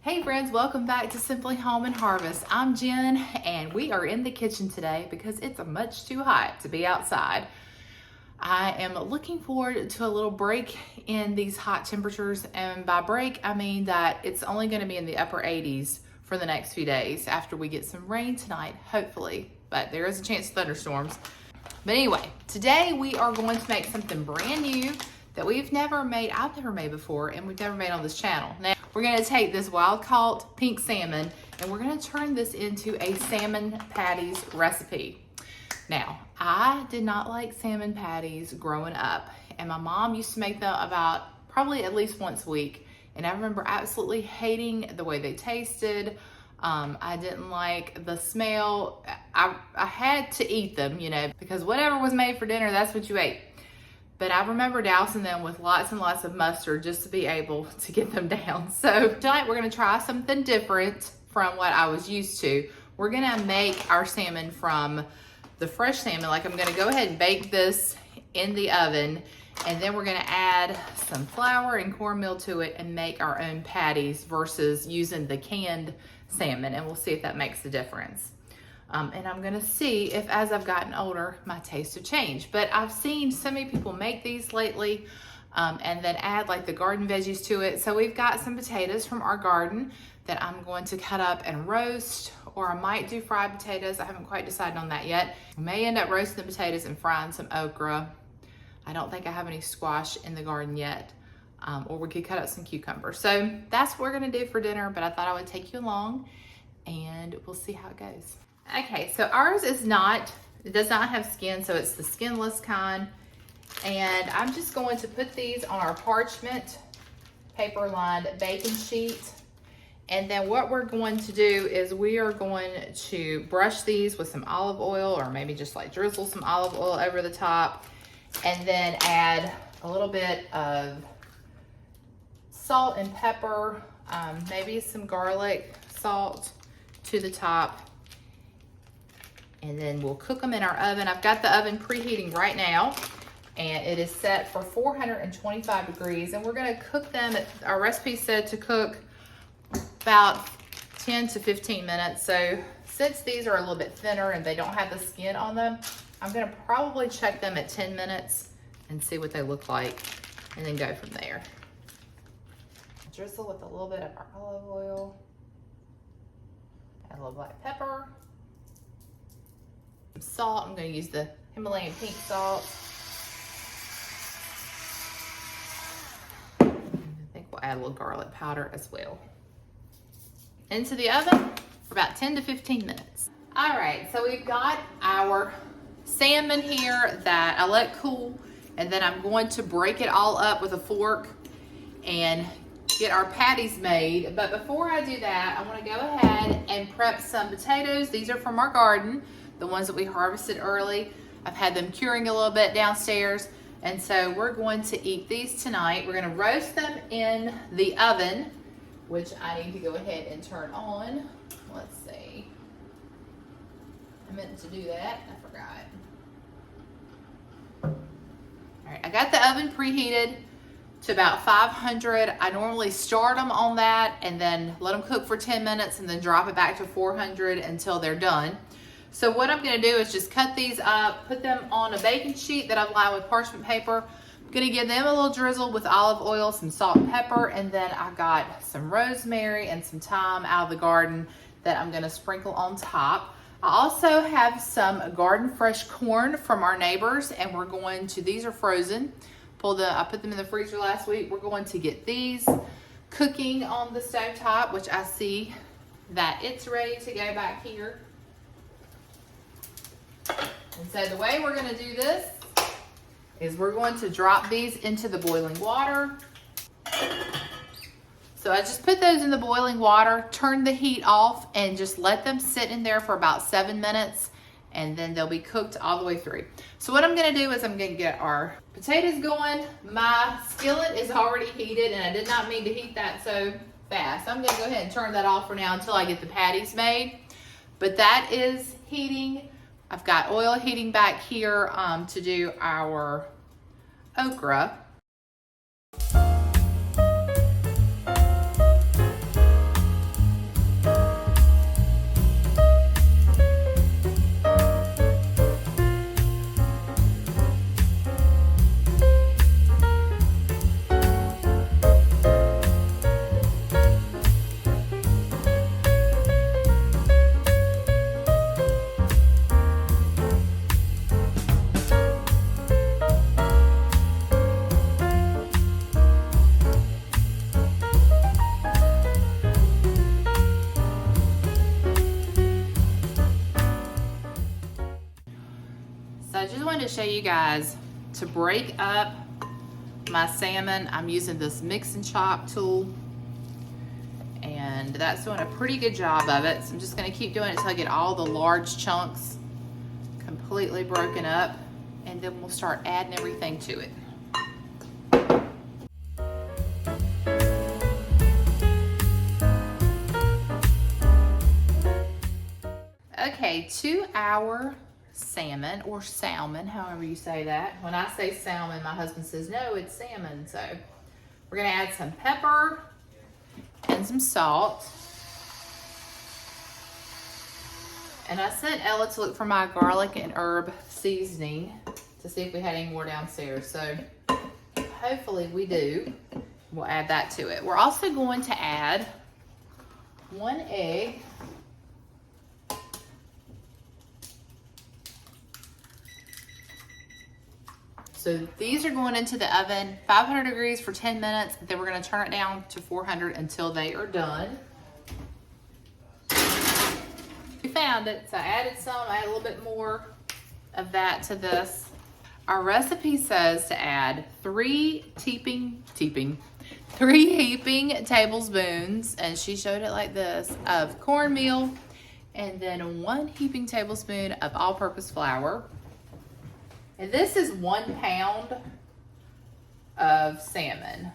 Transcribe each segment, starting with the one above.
Hey friends, welcome back to Simply Home and Harvest. I'm Jen and we are in the kitchen today because it's much too hot to be outside. I am looking forward to a little break in these hot temperatures, and by break I mean that it's only going to be in the upper 80s for the next few days after we get some rain tonight, hopefully, but there is a chance of thunderstorms. But anyway, today we are going to make something brand new that I've never made before, and we've never made on this channel. Now, we're gonna take this wild caught pink salmon and we're gonna turn this into a salmon patties recipe. Now, I did not like salmon patties growing up, and my mom used to make them about probably at least once a week, and I remember absolutely hating the way they tasted. I didn't like the smell. I had to eat them, because whatever was made for dinner, that's what you ate. But I remember dousing them with lots and lots of mustard just to be able to get them down. So tonight we're gonna try something different from what I was used to. We're gonna make our salmon from the fresh salmon. Like, I'm gonna go ahead and bake this in the oven, and then we're gonna add some flour and cornmeal to it and make our own patties versus using the canned salmon, and we'll see if that makes a difference. And I'm gonna see if, as I've gotten older, my tastes have changed. But I've seen so many people make these lately and then add like the garden veggies to it. So we've got some potatoes from our garden that I'm going to cut up and roast, or I might do fried potatoes. I haven't quite decided on that yet. I may end up roasting the potatoes and frying some okra. I don't think I have any squash in the garden yet. Or we could cut up some cucumbers. So that's what we're gonna do for dinner, but I thought I would take you along and we'll see how it goes. Okay, so ours it does not have skin, so it's the skinless kind. And I'm just going to put these on our parchment paper lined baking sheet. And then what we're going to do is we are going to brush these with some olive oil, or maybe just like drizzle some olive oil over the top, and then add a little bit of salt and pepper, maybe some garlic salt to the top. And then we'll cook them in our oven. I've got the oven preheating right now, and it is set for 425 degrees. And we're gonna cook them, our recipe said to cook about 10 to 15 minutes. So since these are a little bit thinner and they don't have the skin on them, I'm gonna probably check them at 10 minutes and see what they look like, and then go from there. Drizzle with a little bit of our olive oil, add a little black pepper, some salt. I'm going to use the Himalayan pink salt. I think we'll add a little garlic powder as well. Into the oven for about 10 to 15 minutes. All right, so we've got our salmon here that I let cool, and then I'm going to break it all up with a fork and get our patties made. But before I do that, I want to go ahead and prep some potatoes. These are from our garden, the ones that we harvested early. I've had them curing a little bit downstairs, and so we're going to eat these tonight. We're gonna roast them in the oven, which I need to go ahead and turn on. Let's see. I meant to do that, I forgot. All right, I got the oven preheated to about 500. I normally start them on that and then let them cook for 10 minutes and then drop it back to 400 until they're done. So what I'm gonna do is just cut these up, put them on a baking sheet that I've lined with parchment paper. I'm gonna give them a little drizzle with olive oil, some salt and pepper, and then I got some rosemary and some thyme out of the garden that I'm gonna sprinkle on top. I also have some garden fresh corn from our neighbors, and we're going to, these are frozen. I put them in the freezer last week. We're going to get these cooking on the stove top, which I see that it's ready to go back here. And so the way we're gonna do this is we're going to drop these into the boiling water. So I just put those in the boiling water, turn the heat off, and just let them sit in there for about 7 minutes, and then they'll be cooked all the way through. So what I'm gonna do is I'm gonna get our potatoes going. My skillet is already heated, and I did not mean to heat that so fast. I'm gonna go ahead and turn that off for now until I get the patties made. But that is heating. I've got oil heating back here to do our okra. to show you guys to break up my salmon. I'm using this mix and chop tool, and that's doing a pretty good job of it. So I'm just gonna keep doing it until I get all the large chunks completely broken up, and then we'll start adding everything to it. Okay, to our salmon, or salmon, however you say that. When I say salmon, my husband says, no, it's salmon. So we're gonna add some pepper and some salt. And I sent Ella to look for my garlic and herb seasoning to see if we had any more downstairs. So hopefully we do. We'll add that to it. We're also going to add 1 egg. So these are going into the oven, 500 degrees for 10 minutes. Then we're gonna turn it down to 400 until they are done. We found it, so I added some, I add a little bit more of that to this. Our recipe says to add 3 heaping tablespoons, and she showed it like this, of cornmeal, and then 1 heaping tablespoon of all-purpose flour. And this is 1 pound of salmon,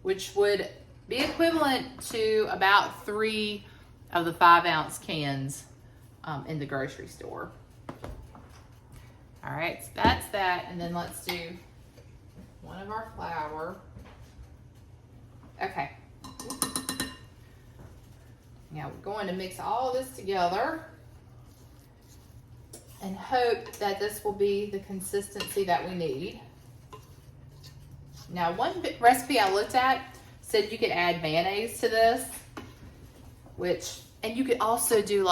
which would be equivalent to about 3 of the 5-ounce cans in the grocery store. All right, so that's that. And then let's do 1 of our flour. Okay. Now we're going to mix all this together and hope that this will be the consistency that we need. Now, one recipe I looked at said you could add mayonnaise to this, and you could also do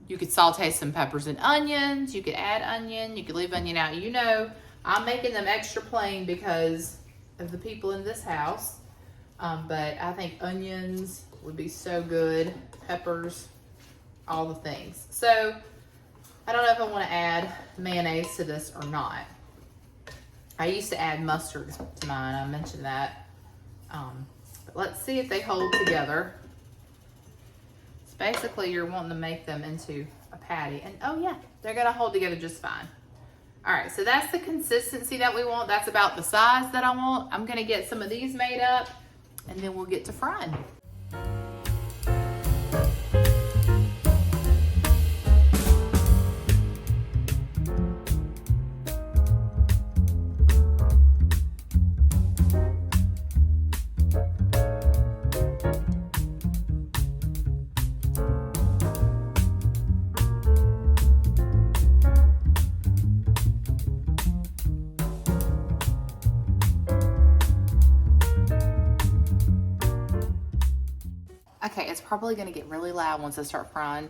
you could saute some peppers and onions, you could add onion, you could leave onion out. You know, I'm making them extra plain because of the people in this house, but I think onions would be so good, peppers, all the things. So, I don't know if I want to add mayonnaise to this or not. I used to add mustard to mine, I mentioned that. But let's see if they hold together. So basically you're wanting to make them into a patty. And oh yeah, they're gonna hold together just fine. All right, so that's the consistency that we want. That's about the size that I want. I'm gonna get some of these made up, and then we'll get to frying. Okay, it's probably gonna get really loud once I start frying,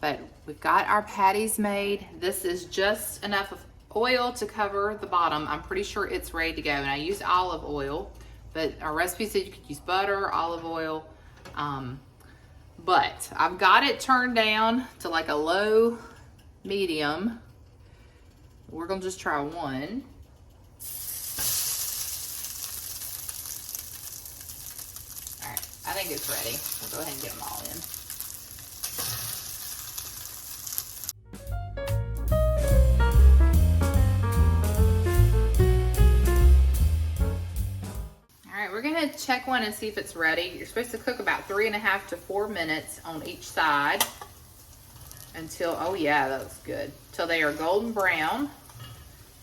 but we've got our patties made. This is just enough of oil to cover the bottom. I'm pretty sure it's ready to go, and I used olive oil, but our recipe said you could use butter, olive oil, but I've got it turned down to like a low medium. We're gonna just try 1. I think it's ready. We'll go ahead and get them all in. All right, we're gonna check one and see if it's ready. You're supposed to cook about 3.5 to 4 minutes on each side until, oh yeah, that looks good. Till they are golden brown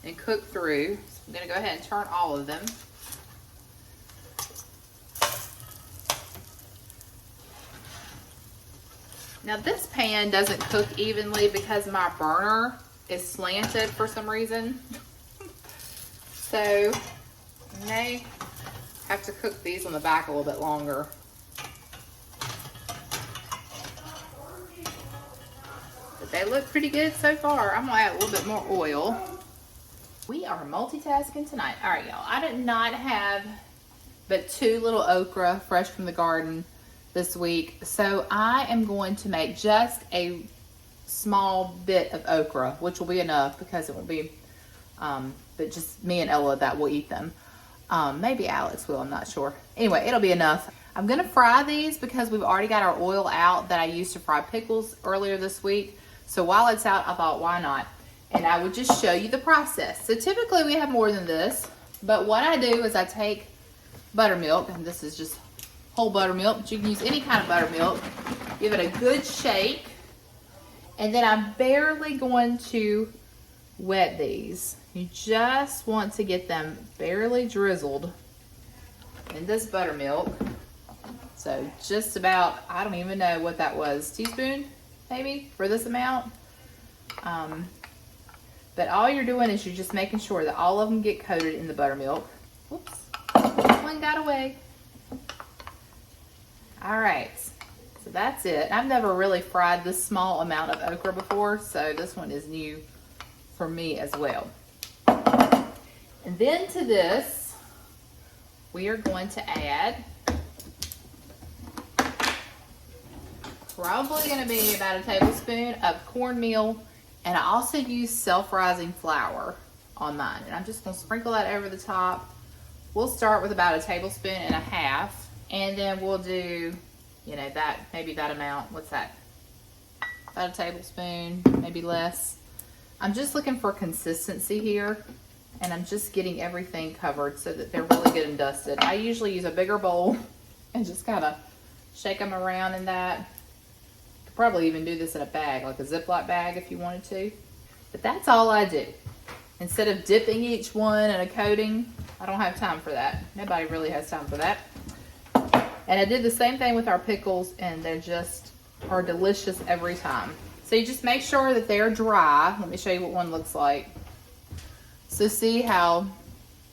and cook through. So I'm gonna go ahead and turn all of them. Now this pan doesn't cook evenly because my burner is slanted for some reason. So I may have to cook these on the back a little bit longer. But they look pretty good so far. I'm gonna add a little bit more oil. We are multitasking tonight. All right, y'all, I did not have but 2 little okra fresh from the garden this week. So I am going to make just a small bit of okra, which will be enough because it won't be, but just me and Ella that will eat them. Maybe Alex will, I'm not sure. Anyway, it'll be enough. I'm gonna fry these because we've already got our oil out that I used to fry pickles earlier this week. So while it's out, I thought, why not? And I would just show you the process. So typically we have more than this, but what I do is I take buttermilk, and this is just whole buttermilk, but you can use any kind of buttermilk. Give it a good shake, and then I'm barely going to wet these. You just want to get them barely drizzled in this buttermilk. So just about, I don't even know what that was, teaspoon maybe for this amount. But all you're doing is you're just making sure that all of them get coated in the buttermilk. Whoops, one got away. All right, so that's it. I've never really fried this small amount of okra before, so this one is new for me as well. And then to this, we are going to add probably going to be about a tablespoon of cornmeal, and I also use self-rising flour on mine, and I'm just going to sprinkle that over the top. We'll start with about a tablespoon and a half, and then we'll do, you know, that, maybe that amount. What's that? About a tablespoon, maybe less. I'm just looking for consistency here, and I'm just getting everything covered so that they're really good and dusted. I usually use a bigger bowl and just kind of shake them around in that. Could probably even do this in a bag, like a Ziploc bag if you wanted to. But that's all I do. Instead of dipping each one in a coating, I don't have time for that. Nobody really has time for that. And I did the same thing with our pickles, and they just are delicious every time. So you just make sure that they're dry. Let me show you what one looks like. So see how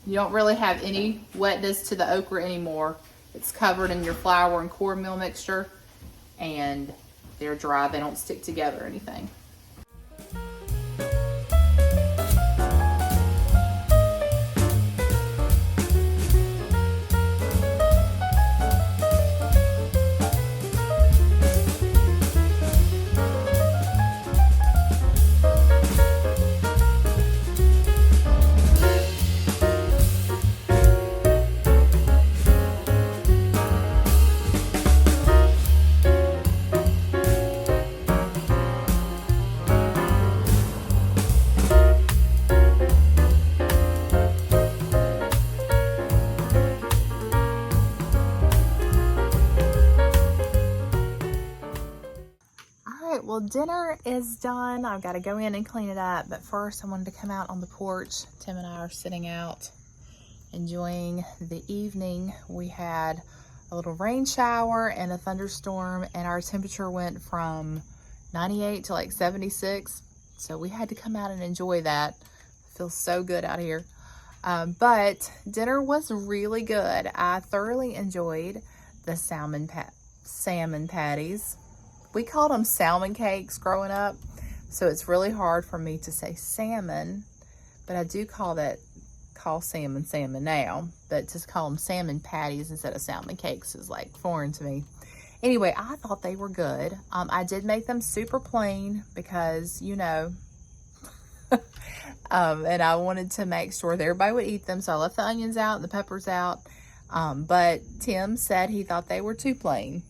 you don't really have any wetness to the okra anymore. It's covered in your flour and cornmeal mixture, and they're dry. They don't stick together or anything. Well, dinner is done. I've got to go in and clean it up, but first I wanted to come out on the porch. Tim and I are sitting out enjoying the evening. We had a little rain shower and a thunderstorm, and our temperature went from 98 to like 76, so we had to come out and enjoy that. It feels so good out here. But dinner was really good. I thoroughly enjoyed the salmon patties. We called them salmon cakes growing up, so it's really hard for me to say salmon, but I do call salmon now, but just call them salmon patties instead of salmon cakes is like foreign to me. Anyway, I thought they were good. I did make them super plain because, you know, and I wanted to make sure that everybody would eat them, so I left the onions out and the peppers out, but Tim said he thought they were too plain,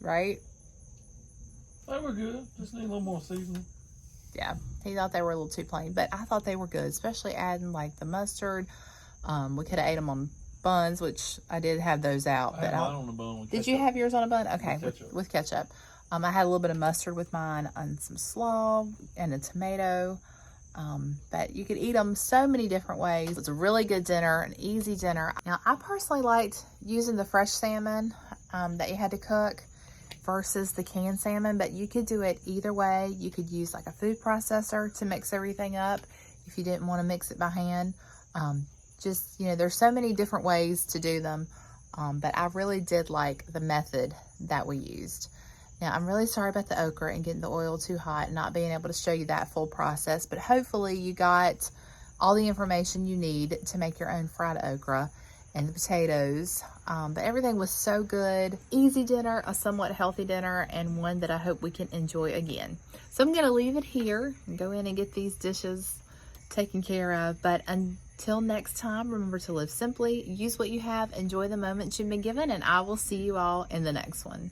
right? They were good. Just need a little more seasoning. Yeah, he thought they were a little too plain, but I thought they were good, especially adding like the mustard. We could have ate them on buns, which I did have those out. I had mine on the bun with ketchup. Did you have yours on a bun? Okay, with ketchup. I had a little bit of mustard with mine and some slaw and a tomato. But you could eat them so many different ways. It's a really good dinner, an easy dinner. Now, I personally liked using the fresh salmon that you had to cook versus the canned salmon, but you could do it either way. You could use like a food processor to mix everything up if you didn't want to mix it by hand. Just, you know, there's so many different ways to do them, but I really did like the method that we used. Now, I'm really sorry about the okra and getting the oil too hot and not being able to show you that full process, but hopefully you got all the information you need to make your own fried okra. and the potatoes. But everything was so good. Easy dinner, a somewhat healthy dinner, and one that I hope we can enjoy again. So I'm gonna leave it here and go in and get these dishes taken care of. But until next time, remember to live simply, use what you have, enjoy the moments you've been given, and I will see you all in the next one.